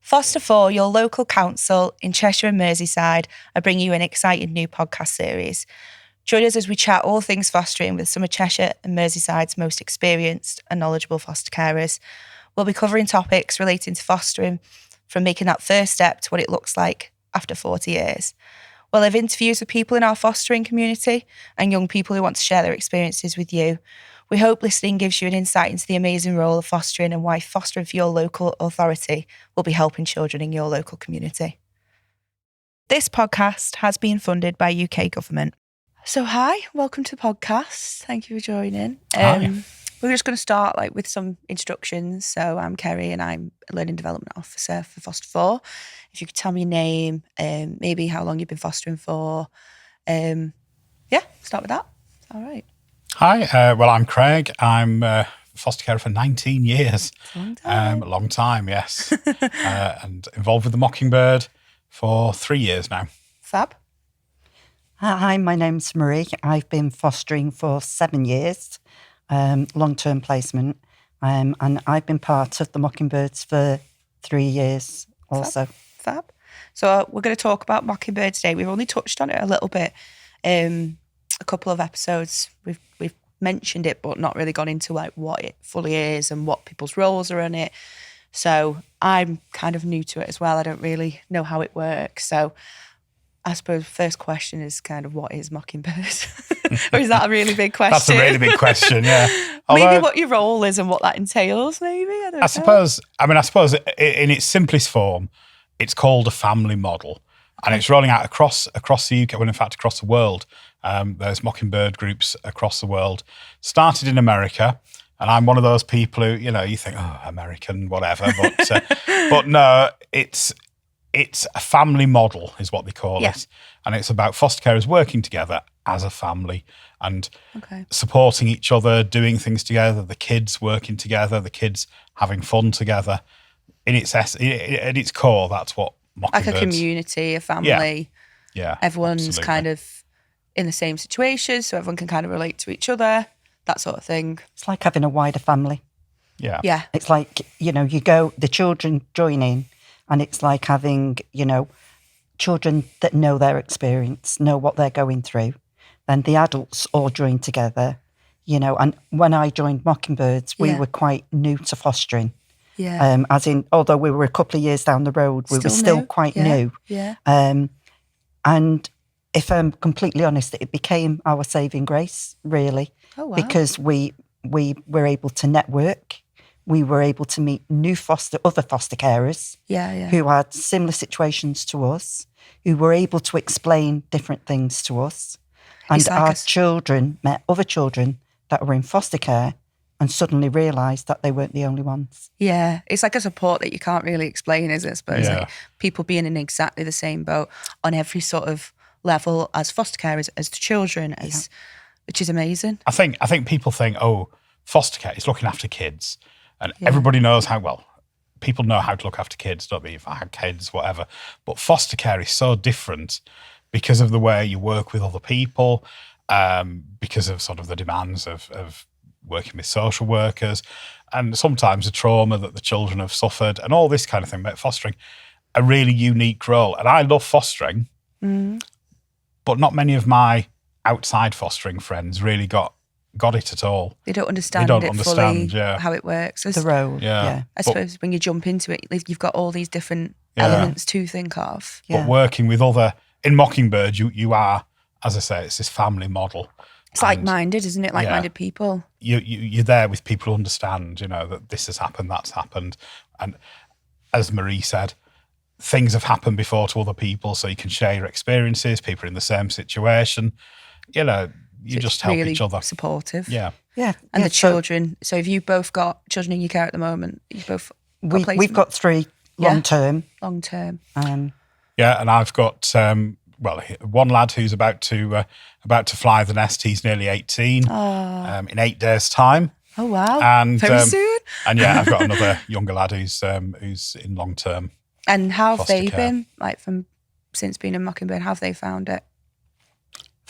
Foster4, your local council in Cheshire and Merseyside, are bringing you an exciting new podcast series. Join us as we chat all things fostering with some of Cheshire and Merseyside's most experienced and knowledgeable foster carers. We'll be covering topics relating to fostering, from making that first step to what it looks like after 40 years. We'll have interviews with people in our fostering community and young people who want to share their experiences with you. We hope listening gives you an insight into the amazing role of fostering and why fostering for your local authority will be helping children in your local community. This podcast has been funded by UK government. So hi, welcome to the podcast. Thank you for joining. Hi. We're just going to start with some introductions. So I'm Kerry and I'm a Learning Development Officer for Foster4. If you could tell me your name, maybe how long you've been fostering for. Start with that. All right. Hi, well, I'm Craig. I'm foster carer for 19 years. A long time, yes. And involved with the Mockingbird for 3 years now. Fab. Hi, my name's Marie. I've been fostering for 7 years, long-term placement, and I've been part of the Mockingbirds for 3 years also. Fab. So we're going to talk about Mockingbird today. We've only touched on it a little bit. A couple of episodes we've mentioned it, but not really gone into what it fully is and what people's roles are in it. So I'm kind of new to it as well. I don't really know how it works. So I suppose first question is kind of what is Mockingbird? Or is that a really big question? That's a really big question, yeah. Maybe what your role is and what that entails, maybe? I don't know. I suppose in its simplest form, it's called a family model. And it's rolling out across the UK, well, in fact, across the world. There's Mockingbird groups across the world. Started in America, and I'm one of those people who, you think, oh, American, whatever. But no, it's a family model is what they call it. And it's about foster carers working together as a family and supporting each other, doing things together, the kids working together, the kids having fun together. At its core, that's what Mockingbirds. Like a community, a family. Yeah. Everyone's absolutely. kind of in the same situation, so everyone can kind of relate to each other, that sort of thing. It's like having a wider family. Yeah. Yeah. It's like, the children join in, and it's like having, children that know their experience, know what they're going through. Then the adults all join together, and when I joined Mockingbirds, we were quite new to fostering. Yeah. As in, although we were a couple of years down the road, we were still quite new. Yeah. And if I'm completely honest, it became our saving grace, really. Oh, wow. Because we were able to network. We were able to meet other foster carers who had similar situations to us, who were able to explain different things to us. And our children met other children that were in foster care and suddenly realised that they weren't the only ones. Yeah, it's like a support that you can't really explain, is it? I suppose Yeah. People being in exactly the same boat on every sort of level as foster carers, as the children, which is amazing. I think people think, oh, foster care is looking after kids. And everybody knows people know how to look after kids, don't they? If I had kids, whatever. But foster care is so different because of the way you work with other people, because of sort of the demands of working with social workers, and sometimes the trauma that the children have suffered and all this kind of thing, make fostering a really unique role. And I love fostering, but not many of my outside fostering friends really got it at all. They don't understand fully how it works. The role, I suppose when you jump into it, you've got all these different elements to think of. But working with in Mockingbird, you are, as I say, it's this family model. It's like-minded, isn't it? Like-minded people. You're there with people who understand, that this has happened, that's happened. And as Marie said, things have happened before to other people, so you can share your experiences. People are in the same situation. You just help really each other. Supportive. Yeah. Yeah. And the children. So have you both got children in your care at the moment? You both got we've got 3 long-term. Long-term. Yeah, and I've got one lad who's about to fly the nest. He's nearly 18 in 8 days' time. Oh wow! And very soon. And I've got another younger lad who's in long term. And how have they been since being in Mockingbird? How have they found it?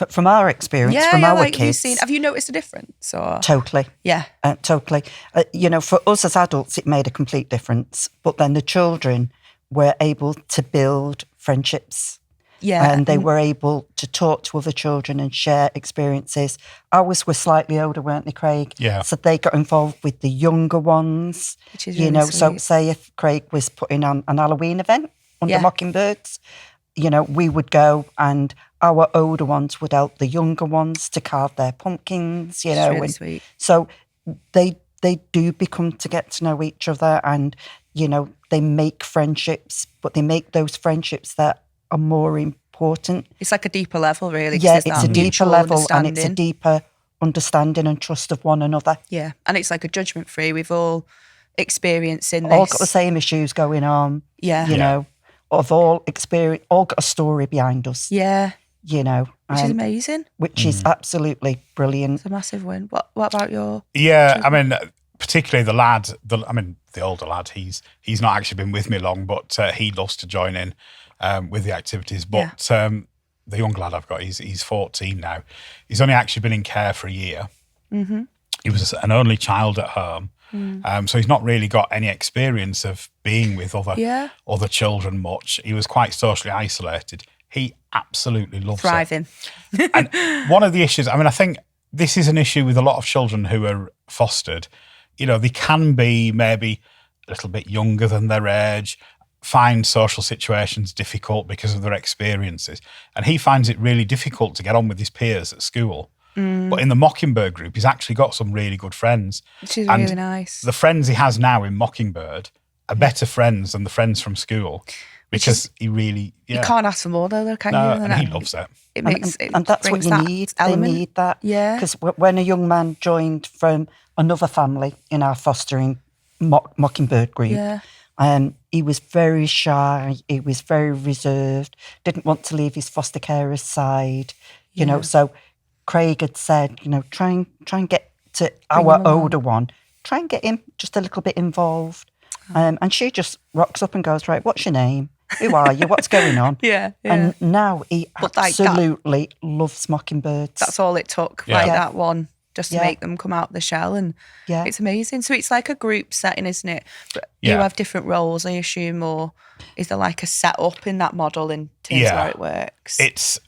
From our experience, from our kids. Have you noticed a difference? Or? Totally. Yeah. Totally. For us as adults, it made a complete difference. But then the children, were able to build friendships. Yeah. And they were able to talk to other children and share experiences. Ours were slightly older, weren't they, Craig? Yeah. So they got involved with the younger ones. Which is really So sweet. say if Craig was putting on an Halloween event under Mockingbirds, we would go and our older ones would help the younger ones to carve their pumpkins, It's really sweet. So they do become to get to know each other, and, they make friendships, but they make those friendships that are more important. It's like a deeper level, really. Yeah, it's a deeper level, and it's a understanding. deeper understanding and trust of one another. Yeah, and it's like a judgment free. We've all experiencing this. All got the same issues going on. Yeah. Of all experience, all got a story behind us. Yeah. Which is and- amazing. which is absolutely brilliant. It's a massive win. What about your... Yeah, I mean, particularly the lad, the older lad, he's not actually been with me long, but he loves to join in with the activities. But the young lad I've got, he's 14 now. He's only actually been in care for a year. Mm-hmm. He was an only child at home. So he's not really got any experience of being with other children much. He was quite socially isolated. He absolutely loves Thriving. it. And one of the issues, I think this is an issue with a lot of children who are fostered. They can be maybe a little bit younger than their age, find social situations difficult because of their experiences. And he finds it really difficult to get on with his peers at school. But in the Mockingbird group, he's actually got some really good friends. Which is And really nice. the friends he has now in Mockingbird are better friends than the friends from school, because he really... You can't ask for more, though, can No, you? and he loves it. It makes and that's what brings you that need. element. They need that. Yeah. Because when a young man joined from another family in our fostering Mockingbird group, he was very shy. He was very reserved. Didn't want to leave his foster carer's side. So Craig had said, try and get to our older one. Try and get him just a little bit involved. And she just rocks up and goes, right, what's your name? Who are you? What's going on? Yeah. And now he But like absolutely loves Mockingbirds. That's all it took, like that one, just to make them come out the shell. And it's amazing. So it's like a group setting, isn't it? But you have different roles, I assume, or is there like a setup in that model in terms of how it works? It's,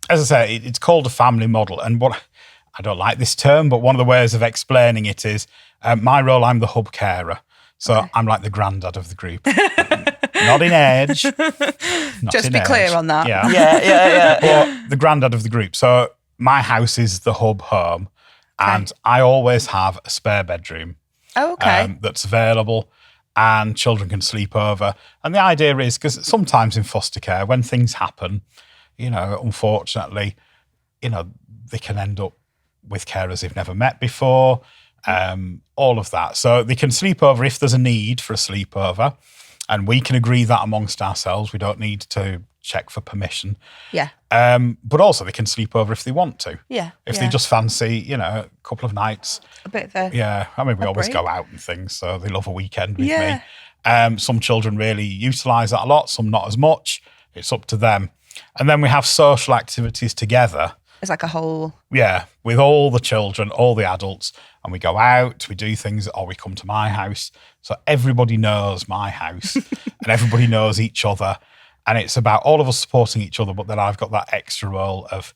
as I say, it's called a family model. And what I don't like this term, but one of the ways of explaining it is my role, I'm the hub carer. So I'm like the granddad of the group. Not in age. Just be clear on that. Yeah. But the granddad of the group. So my house is the hub home, and I always have a spare bedroom. Oh, okay. That's available, and children can sleep over. And the idea is, because sometimes in foster care, when things happen, unfortunately, they can end up with carers they've never met before, all of that. So they can sleep over if there's a need for a sleepover, and we can agree that amongst ourselves. We don't need to check for permission. Yeah. But also they can sleep over if they want to. Yeah. If they just fancy, a couple of nights. A bit of a... Yeah. We always break. go out and things, so they love a weekend with me. Some children really utilise that a lot, some not as much. It's up to them. And then we have social activities together. It's like a whole... Yeah, with all the children, all the adults, and we go out, we do things, or we come to my house. So everybody knows my house and everybody knows each other. And it's about all of us supporting each other, but then I've got that extra role of,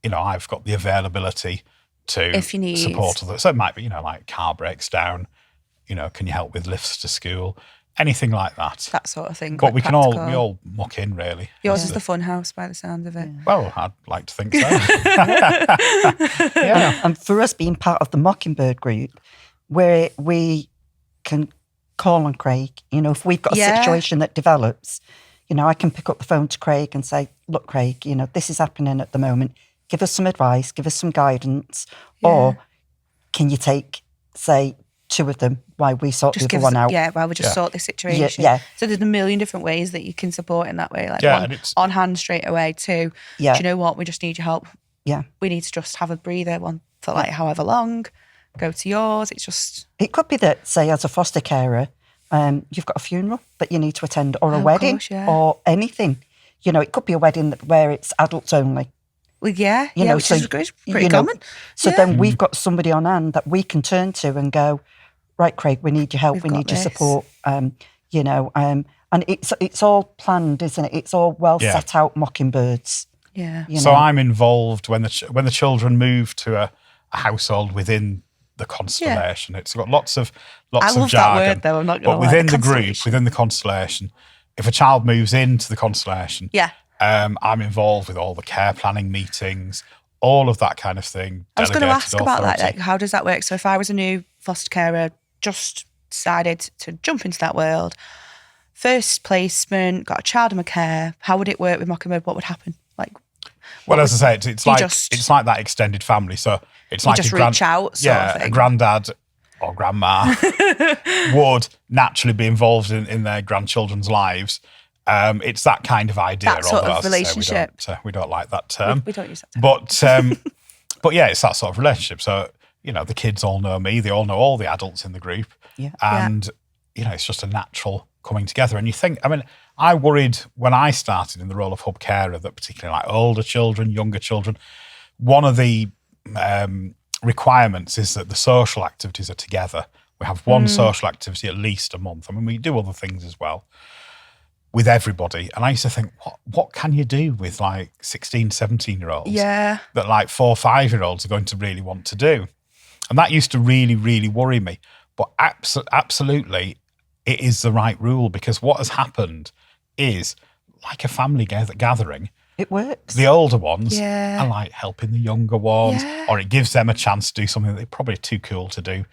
I've got the availability to if you need support others. So it might be, like car breaks down, can you help with lifts to school? Anything like that. That sort of thing. But we practical. we all muck in, really. Yours is the fun house by the sound of it. Well, I'd like to think so. And for us being part of the Mockingbird group, where we can call on Craig, if we've got a situation that develops, I can pick up the phone to Craig and say, look, Craig, this is happening at the moment. Give us some advice, give us some guidance. Or can you take, say, two of them while we sort the other one out? Yeah, while we just sort the situation. Yeah. So there's a million different ways that you can support in that way. Like on hand straight away too. Yeah. Do you know what? We just need your help. Yeah. We need to just have a breather one for like however long. Go to yours. It's just... It could be that, say, as a foster carer, you've got a funeral that you need to attend, or a wedding, or anything. It could be a wedding where it's adults only. Well, which is pretty common. So then we've got somebody on hand that we can turn to and go, right, Craig, we need your help, we need your support. you know, and it's all planned, isn't it? It's all well set out Mockingbirds. Yeah. So I'm involved when the children move to a household within the constellation. It's got lots of I love jargon. that word, though. I'm not going to lie. But within the group, within the constellation, if a child moves into the constellation, I'm involved with all the care planning meetings, all of that kind of thing. I was going to ask about that. Like, how does that work? So if I was a new foster carer, just decided to jump into that world, first placement, got a child in my care, how would it work with Mockingbird? What would happen? Like, well, as I say, it's like that extended family. So it's like just reach out. A granddad or grandma would naturally be involved in their grandchildren's lives. It's that kind of idea. That sort of relationship. We don't like that term. We don't use that term. But yeah, it's that sort of relationship. So, you know, the kids all know me. They all know all the adults in the group. Yeah. And, you know, it's just a natural coming together. And you think, I mean, I worried when I started in the role of hub carer that particularly like older children, younger children, one of the requirements is that the social activities are together. We have one social activity at least a month. I mean, we do other things as well with everybody. And I used to think, what can you do with like 16, 17-year-olds that like 4 or 5-year-olds are going to really want to do? And that used to really, really worry me. But absolutely, it is the right rule, because what has happened is, like a family gathering, it works. The older ones are like helping the younger ones, or it gives them a chance to do something that they're probably too cool to do.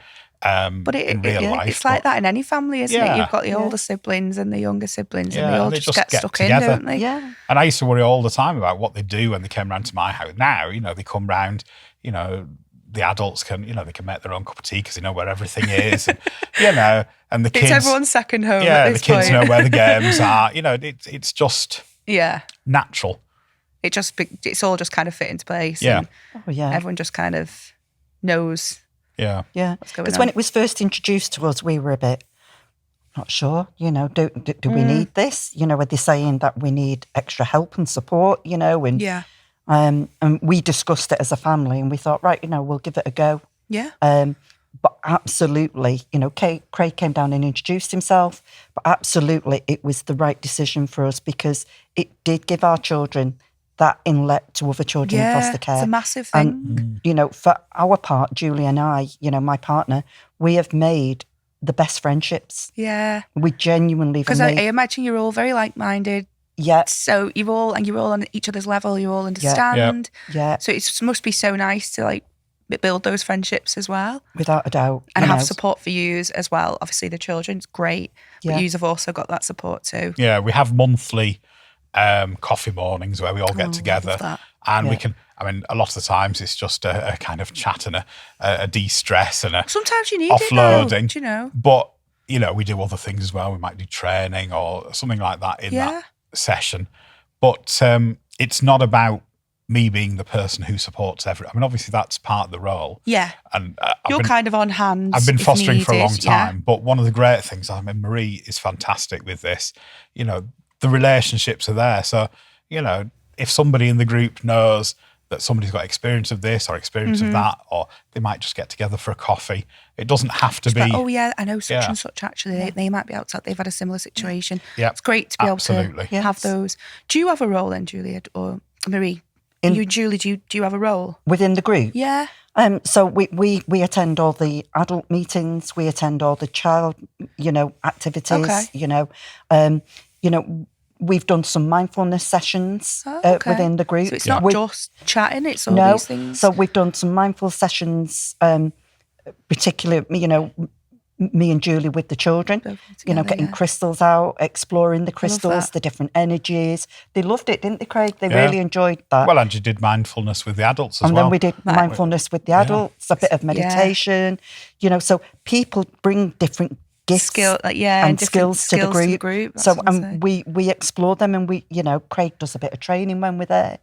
But in real life, it's like that in any family, isn't it? You've got the older siblings and the younger siblings, and they all just get stuck together. In, don't they? Yeah. And I used to worry all the time about what they do when they came round to my house. Now, you know, they come round, you know, the adults can, you know, they can make their own cup of tea because they know where everything is, and, you know, and the kids. It's everyone's second home. Yeah, at this the kids point. know where the games are. You know, it's just natural. It's all just kind of fit into place. Yeah. And everyone just kind of knows. Yeah. What's going on. Because when it was first introduced to us, we were a bit not sure, you know, do we need this? You know, are they saying that we need extra help and support, you know? And and we discussed it as a family, and we thought, right, you know, we'll give it a go. Yeah. But absolutely, you know, Craig came down and introduced himself, but absolutely it was the right decision for us, because it did give our children that inlet to other children in foster care. It's a massive thing. And, you know, for our part, Julie and I, you know, my partner, we have made the best friendships. Yeah. We genuinely... Because I imagine you're all very like-minded. Yeah. So you're all on each other's level, you all understand. Yeah. So it must be so nice to like build those friendships as well. Without a doubt. And have support for you as well. Obviously the children's great, but you have also got that support too. Yeah, we have monthly coffee mornings where we all get together, and we can, I mean, a lot of the times it's just a kind of chat and a de-stress and a sometimes you need offloading, it though, you know. But, you know, we do other things as well. We might do training or something like that in that session. But it's not about me being the person who supports everyone. I mean, obviously that's part of the role. Yeah. And you're kind of on hand. I've been fostering for a long time, but one of the great things, I mean, Marie is fantastic with this. You know, the relationships are there. So, you know, if somebody in the group knows that somebody's got experience of this or experience of that, or they might just get together for a coffee. It doesn't have to be. Like, oh yeah, I know such and such actually. They might be outside. They've had a similar situation. Yeah. It's great to be able to have those. Do you have a role then, Julia or Marie? Julie, do you have a role within the group? Yeah. So we attend all the adult meetings. We attend all the child, you know, activities. Okay. You know, we've done some mindfulness sessions within the group. So it's not just chatting; it's all these things. So we've done some mindful sessions, particularly, you know, me and Julie with the children, together, you know, getting crystals out, exploring the crystals, the different energies. They loved it, didn't they, Craig? They really enjoyed that. Well, and you did mindfulness with the adults as well. And then we did mindfulness with the adults, a bit of meditation, you know, so people bring different gifts and skills to the group. So we explore them, and we, you know, Craig does a bit of training when we're there,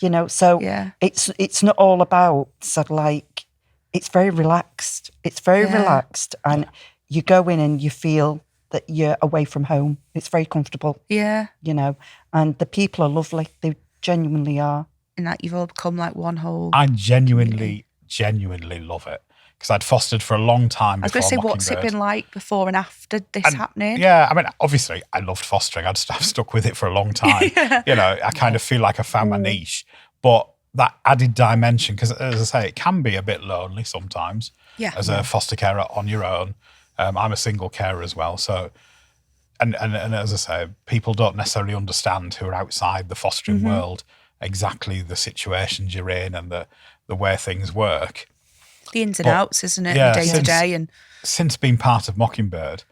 you know, so it's not all about sort of like, it's very relaxed. It's very relaxed, and you go in and you feel that you're away from home. It's very comfortable. Yeah. You know, and the people are lovely. They genuinely are. And that you've all become like one whole... I genuinely love it. because I'd fostered for a long time. I was going to say, what's it been like before and after this happening? Yeah, I mean, obviously, I loved fostering. I've stuck with it for a long time. You know, I kind of feel like I found my niche. But that added dimension, because as I say, it can be a bit lonely sometimes as a foster carer on your own. I'm a single carer as well. So, and as I say, people don't necessarily understand who are outside the fostering world exactly the situations you're in and the way things work. The ins and outs, isn't it? The day to day. And since being part of Mockingbird,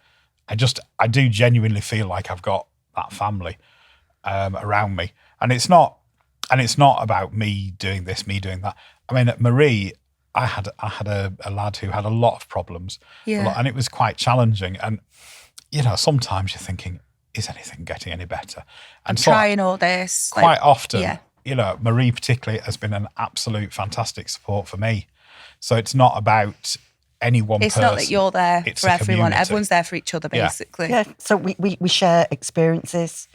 I do genuinely feel like I've got that family around me. And it's not about me doing this, me doing that. I mean, at Marie, I had a lad who had a lot of problems, and it was quite challenging. And you know, sometimes you're thinking, is anything getting any better? And so trying all this quite often, you know, Marie particularly has been an absolute fantastic support for me. So it's not about any one person. It's not that you're there for everyone. Everyone's there for each other, basically. Yeah. So we share experiences.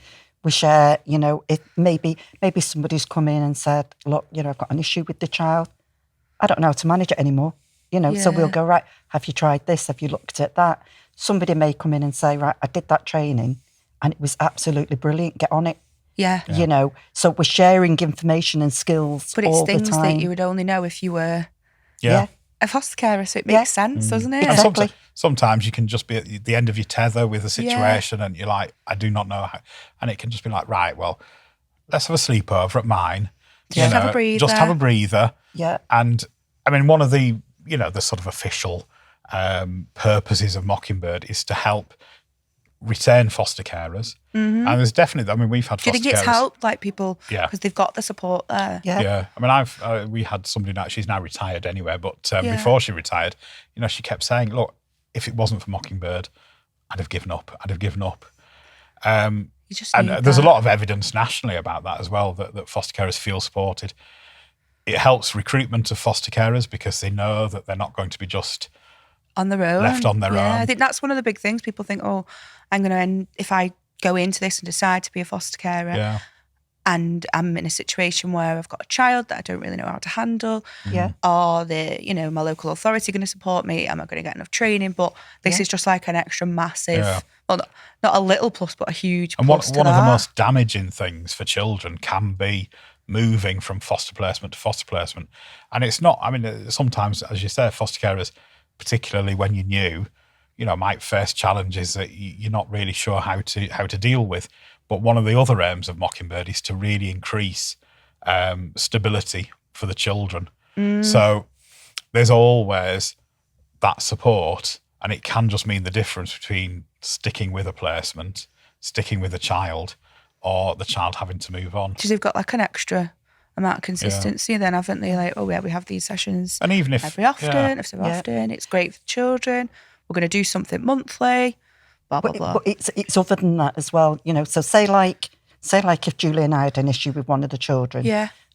We share, you know, if maybe somebody's come in and said, look, you know, I've got an issue with the child. I don't know how to manage it anymore. You know, so we'll go, right, have you tried this? Have you looked at that? Somebody may come in and say, right, I did that training and it was absolutely brilliant. Get on it. Yeah. You know, so we're sharing information and skills but it's all things the time. that you would only know if you were a foster carer, so it makes sense, doesn't it? And sometimes you can just be at the end of your tether with a situation and you're like, I do not know how. And it can just be like, right, well, let's have a sleepover at mine. Just have a breather. Just have a breather. Yeah. And I mean, one of the, you know, the sort of official purposes of Mockingbird is to help retain foster carers. And there's definitely, I mean, we've had foster carers. Do you think it's helped, like people, because they've got the support there? Yeah. I mean, we had somebody now, she's now retired anyway, but before she retired, you know, she kept saying, look, if it wasn't for Mockingbird, I'd have given up. And there's a lot of evidence nationally about that as well, that foster carers feel supported. It helps recruitment of foster carers because they know that they're not going to be just on their own, left on their own. I think that's one of the big things. People think, oh, I'm going to end, if I go into this and decide to be a foster carer and I'm in a situation where I've got a child that I don't really know how to handle, are my local authority going to support me? Am I going to get enough training? But this is just like an extra massive, well, not a little plus, but a huge plus. And one of the most damaging things for children can be moving from foster placement to foster placement. And it's not, I mean, sometimes, as you say, foster carers, particularly when you're new, you know, might face challenges that you're not really sure how to deal with. But one of the other aims of Mockingbird is to really increase stability for the children. So there's always that support, and it can just mean the difference between sticking with a placement, sticking with a child, or the child having to move on. Because they've got like an extra amount of consistency then, haven't they? Like, oh yeah, we have these sessions and even if every often, if so often, it's great for the children. We're going to do something monthly, blah, blah, blah. But it's other than that as well, you know. So say like if Julie and I had an issue with one of the children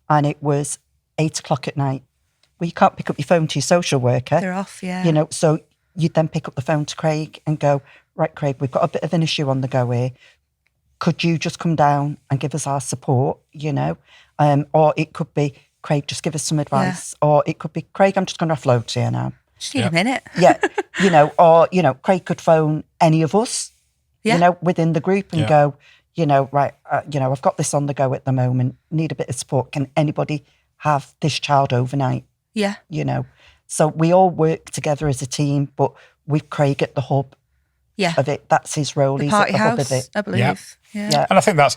and it was 8:00 at night, well, you can't pick up your phone to your social worker. They're off, You know, so you'd then pick up the phone to Craig and go, right, Craig, we've got a bit of an issue on the go here. Could you just come down and give us our support, you know? Or it could be, Craig, just give us some advice. Or it could be, Craig, I'm just going to offload to you now. Just need a minute. You know, or, you know, Craig could phone any of us, you know, within the group and go, you know, right, you know, I've got this on the go at the moment, need a bit of support. Can anybody have this child overnight? Yeah. You know, so we all work together as a team, but with Craig at the hub of it. That's his role. He's at the hub of it. I believe. Yeah. And I think that's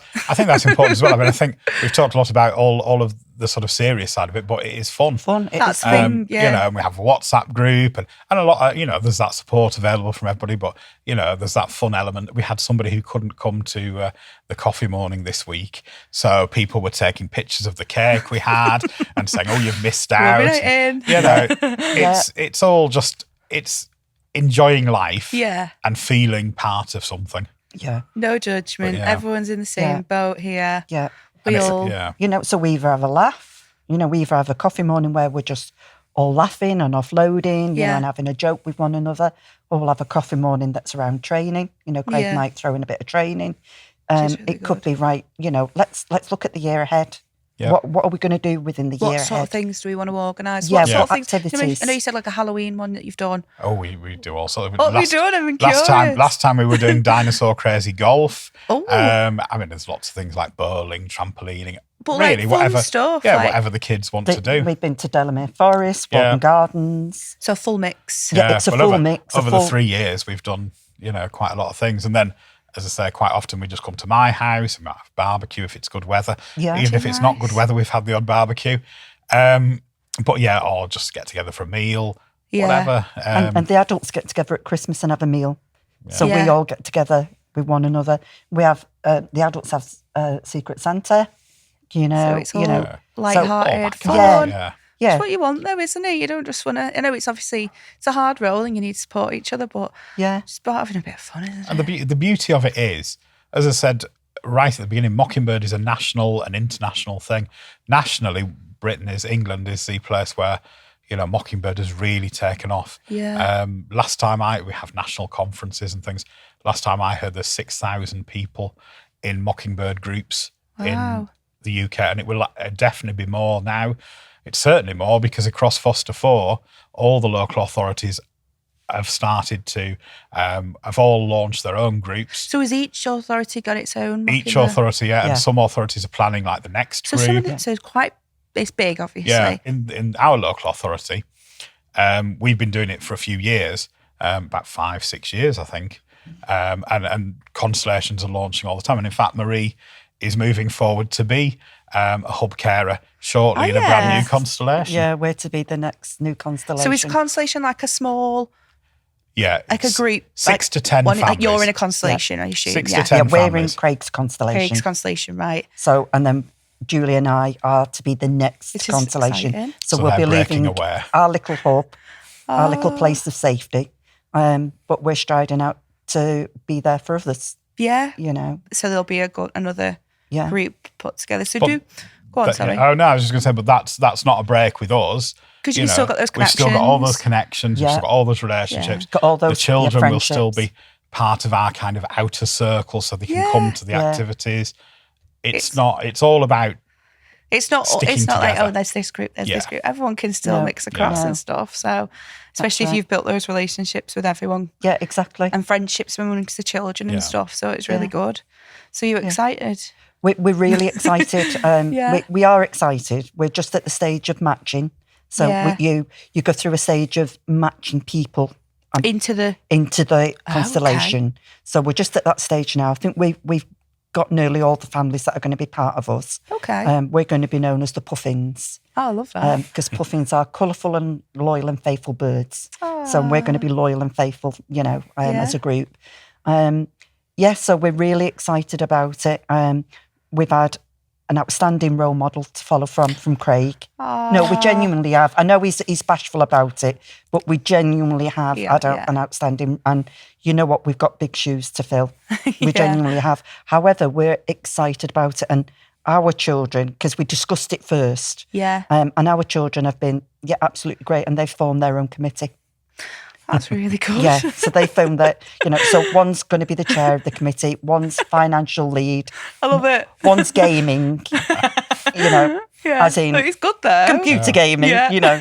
important as well. I mean, I think we've talked a lot about all of the sort of serious side of it, but it is fun. That's fun. You know, and we have a WhatsApp group and a lot. You know, there's that support available from everybody, but you know, there's that fun element. We had somebody who couldn't come to the coffee morning this week, so people were taking pictures of the cake we had and saying, "Oh, you've missed out." You know, it's all just enjoying life and feeling part of something. No judgment. Everyone's in the same boat here. We all, you know, so we either have a laugh, you know, we either have a coffee morning where we're just all laughing and offloading, you know, and having a joke with one another, or we'll have a coffee morning that's around training. You know, Craig might throw in a bit of training. It could be, right, you know, let's look at the year ahead. Yeah. What are we going to do within the year What sort ahead? of things do we want to organise? Yeah, What sort of what things? activities? I know you said like a Halloween one that you've done. Oh, we do all sorts of. What have you done? I'm curious. Last time we were doing dinosaur crazy golf. Oh. I mean, there's lots of things like bowling, trampolining. But really, like fun whatever stuff. Yeah, like, whatever the kids want to do. We've been to Delamere Forest, Yeah. Walton Gardens. so full mix. Yeah, it's a full mix. Over the 3 years, we've done quite a lot of things, and then, as I say, quite often we just come to my house and we might have barbecue if it's good weather. Yeah. Even if it's not good weather, we've had the odd barbecue. But yeah, or just get together for a meal, whatever. And the adults get together at Christmas and have a meal. So we all get together with one another. We have the adults have Secret Santa. So it's all light-hearted, fun. Yeah. Yeah. It's what you want, though, isn't it? You don't just want to. I know it's a hard role and you need to support each other, but it's about having a bit of fun, isn't it? And the beauty of it is, as I said right at the beginning, Mockingbird is a national and international thing. Nationally, England is the place where Mockingbird has really taken off. Yeah. Last time we have national conferences and things. Last time I heard there's 6,000 people in Mockingbird groups in the UK, and it will definitely be more now. It's certainly more because across Foster 4, all the local authorities have started to, have all launched their own groups. So has each authority got its own Mockingbird? Each authority, and some authorities are planning like the next so group. Some of it, so it's big, obviously. Yeah, in our local authority, we've been doing it for a few years, about 5-6 years, I think. And constellations are launching all the time. And in fact, Marie is moving forward to be a hub carer shortly in a brand new constellation. Yeah, we're to be the next new constellation. So is a constellation like a small... Yeah. Like a group? 6 to 10 families. Like you're in a constellation, I assume. 6 to 10 we're families. in Craig's constellation. Craig's constellation, right. So, and then Julie and I are to be the next constellation. Exciting. So we'll be leaving our little hub, our little place of safety. But we're striding out to be there for others. Yeah. So there'll be another group put together. So go on, sorry. Oh no, I was just going to say, but that's not a break with us. Because you've still got those connections. We've still got all those connections. We've still got all those relationships. Got all those the children will still be part of our kind of outer circle, so they can come to the activities. It's all about. It's not together. like, there's this group, this group. Everyone can still mix across and stuff. So, especially if you've built those relationships with everyone. Yeah, exactly. And friendships amongst the children and stuff. So it's really good. So you're excited? We're really excited. We are excited. We're just at the stage of matching. So you go through a stage of matching people into the constellation. Okay. So we're just at that stage now. I think we've got nearly all the families that are going to be part of us. Okay. We're going to be known as the Puffins. Oh, I love that. Because puffins are colourful and loyal and faithful birds. So we're going to be loyal and faithful, as a group. So we're really excited about it. We've had an outstanding role model to follow from Craig. No, we genuinely have. I know he's bashful about it, but we genuinely have had an outstanding, and you know what, we've got big shoes to fill. We genuinely have. However, we're excited about it, and our children, because we discussed it first, and our children have been absolutely great, and they've formed their own committee. That's really good. Yeah, so they found that, so one's going to be the chair of the committee, one's financial lead. I love it. One's gaming, as in it's good though. computer gaming,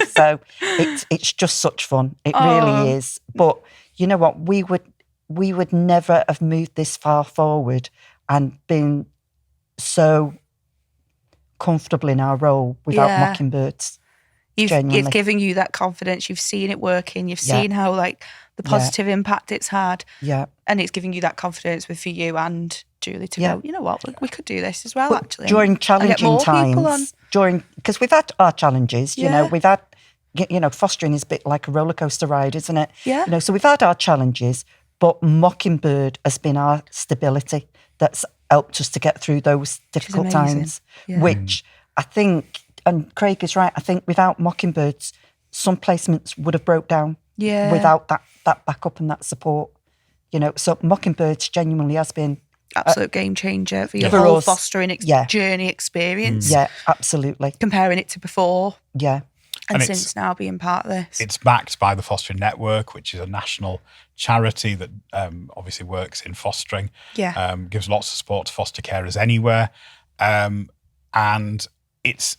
so it's just such fun. It really is. But you know what? We would never have moved this far forward and been so comfortable in our role without Mockingbirds. It's giving you that confidence. You've seen it working. You've seen how the positive impact it's had. Yeah. And it's giving you that confidence for you and Julie to go, you know what, we could do this as well, actually. During challenging times, because we've had our challenges, we've had, fostering is a bit like a roller coaster ride, isn't it? Yeah. So we've had our challenges, but Mockingbird has been our stability that's helped us to get through those difficult times, which I think, and Craig is right, I think without Mockingbirds, some placements would have broke down without that backup and that support. So Mockingbirds genuinely has been absolute game changer for your whole fostering journey experience. Yeah, absolutely. Comparing it to before. Yeah. And since now being part of this. It's backed by the Fostering Network, which is a national charity that obviously works in fostering. Yeah. Gives lots of support to foster carers anywhere. And it's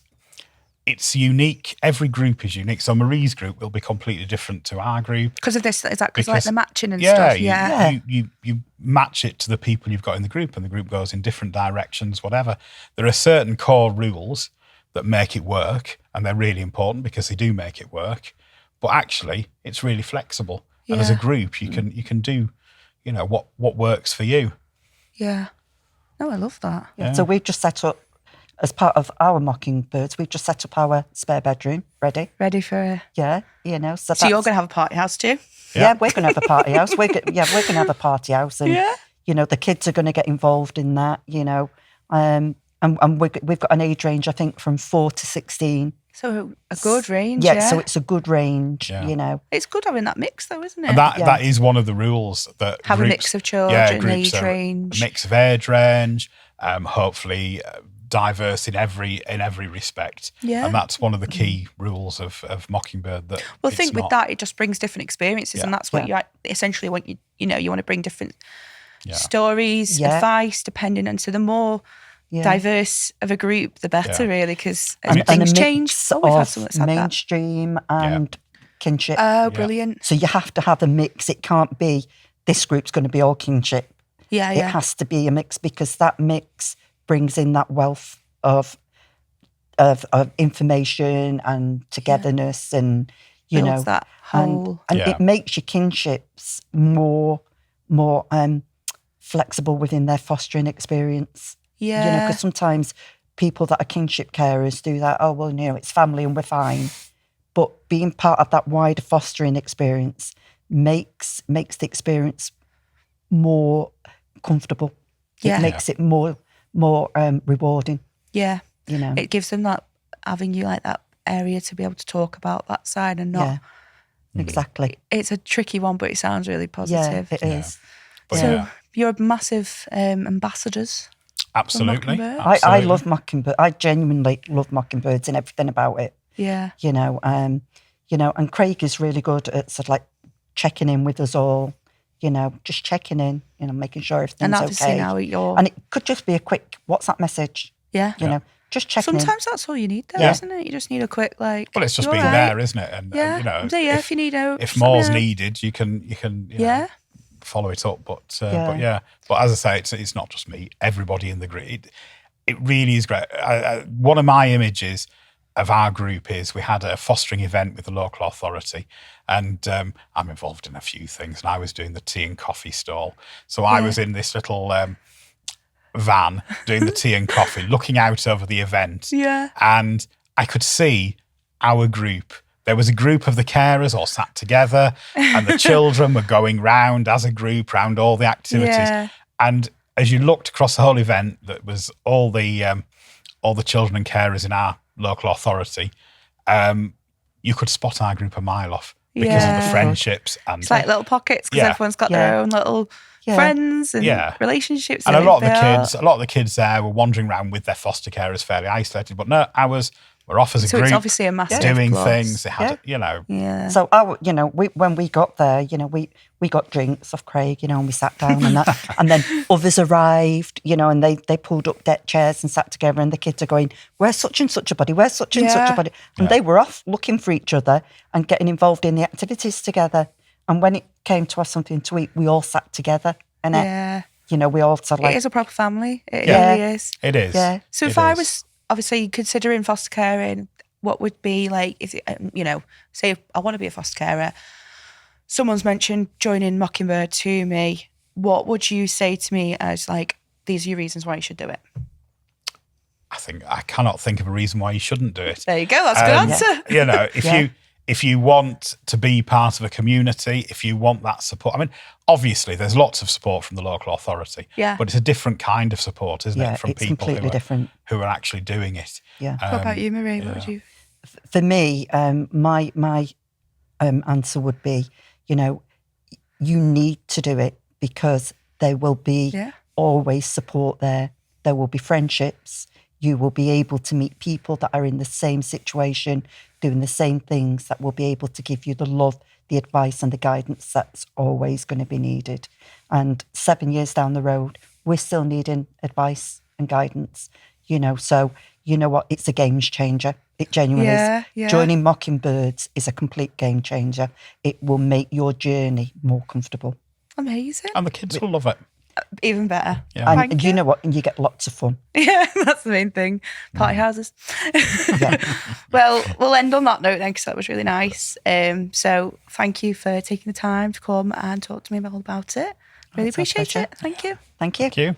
unique. Every group is unique. So Marie's group will be completely different to our group. Because of this, is that because like the matching and stuff? You match it to the people you've got in the group, and the group goes in different directions, whatever. There are certain core rules that make it work, and they're really important because they do make it work. But actually, it's really flexible. And as a group, you can do, what works for you. Yeah. No, I love that. Yeah. So we've just set up, as part of our Mockingbirds, we've just set up our spare bedroom ready. Ready for... Yeah, So you're going to have a party house too? Yeah, we're going to have a party house. We're going to have a party house. And, the kids are going to get involved in that, And we've got an age range, I think, from 4 to 16. So a good range, Yeah, so it's a good range, It's good having that mix though, isn't it? And that is one of the rules that have a mix of children, age range. A mix of age range, hopefully diverse in every respect. Yeah. And that's one of the key rules of Mockingbird. That I think with that, it just brings different experiences, and that's what you essentially want. You want to bring different stories, advice, depending on. So the more diverse of a group, the better, really, because things change. We've had someone that's had mainstream and kinship. Oh, brilliant! So you have to have a mix. It can't be this group's going to be all kinship. Yeah, It has to be a mix, because that mix brings in that wealth of information and togetherness, and builds that whole, and it makes your kinships more flexible within their fostering experience. Yeah, because sometimes people that are kinship carers do that. Oh well, it's family and we're fine. But being part of that wider fostering experience makes the experience more comfortable. It makes it more rewarding. Yeah. It gives them that avenue, like that area to be able to talk about that side and not. Yeah, exactly. It's a tricky one, but it sounds really positive. Yeah, it is. So you're massive ambassadors. Absolutely. I love Mockingbird. I genuinely love Mockingbirds and everything about it. Yeah. And Craig is really good at sort of like checking in with us all. Just checking in, making sure everything's okay. And it could just be a quick WhatsApp message. Yeah. Just checking Sometimes that's all you need, though, isn't it? You just need a quick, Well, it's just being there, isn't it? And, if you need help. If more's needed, you can follow it up. But as I say, it's not just me. Everybody in the group. It really is great. One of my images of our group is we had a fostering event with the local authority, and I'm involved in a few things, and I was doing the tea and coffee stall. So I was in this little van doing the tea and coffee, looking out over the event. Yeah. And I could see our group. There was a group of the carers all sat together, and the children were going round as a group round all the activities. Yeah. And as you looked across the whole event, that was all the children and carers in our local authority, you could spot our group a mile off because of the friendships. And it's like little pockets, because everyone's got their own little friends and relationships. And a lot of the kids there were wandering around with their foster carers fairly isolated. But no, ours were off as a group. It's obviously a massive doing plus. things. They had, So when we got there, we got drinks off Craig, and we sat down and that, and then others arrived, and they pulled up deck chairs and sat together, and the kids are going, "Where's such and such a body? Where's such and such a body?" And they were off looking for each other and getting involved in the activities together. And when it came to have something to eat, we all sat together, and we all sort of like, it is a proper family. It really is. It is. Yeah. So if I was obviously considering foster caring, what would be like, if say I want to be a foster carer, someone's mentioned joining Mockingbird to me, what would you say to me as like, these are your reasons why you should do it? I cannot think of a reason why you shouldn't do it. There you go. That's a good answer. If you want to be part of a community, if you want that support, I mean, obviously there's lots of support from the local authority, but it's a different kind of support, isn't it? From it's people completely who are actually doing it. Yeah. What about you, Marie? What would you? For me, my answer would be, you need to do it, because there will be always support there. There will be friendships. You will be able to meet people that are in the same situation, doing the same things, that will be able to give you the love, the advice and the guidance that's always going to be needed. And 7 years down the road, we're still needing advice and guidance, so you know what? It's a game changer. It genuinely is. Yeah. Joining Mockingbirds is a complete game changer. It will make your journey more comfortable. Amazing. And the kids will love it. Even better. Yeah. And you know what? And you get lots of fun. Yeah, that's the main thing. Party houses. Well, we'll end on that note then, because that was really nice. So thank you for taking the time to come and talk to me all about it. Really appreciate it. Thank you. Thank you. Thank you.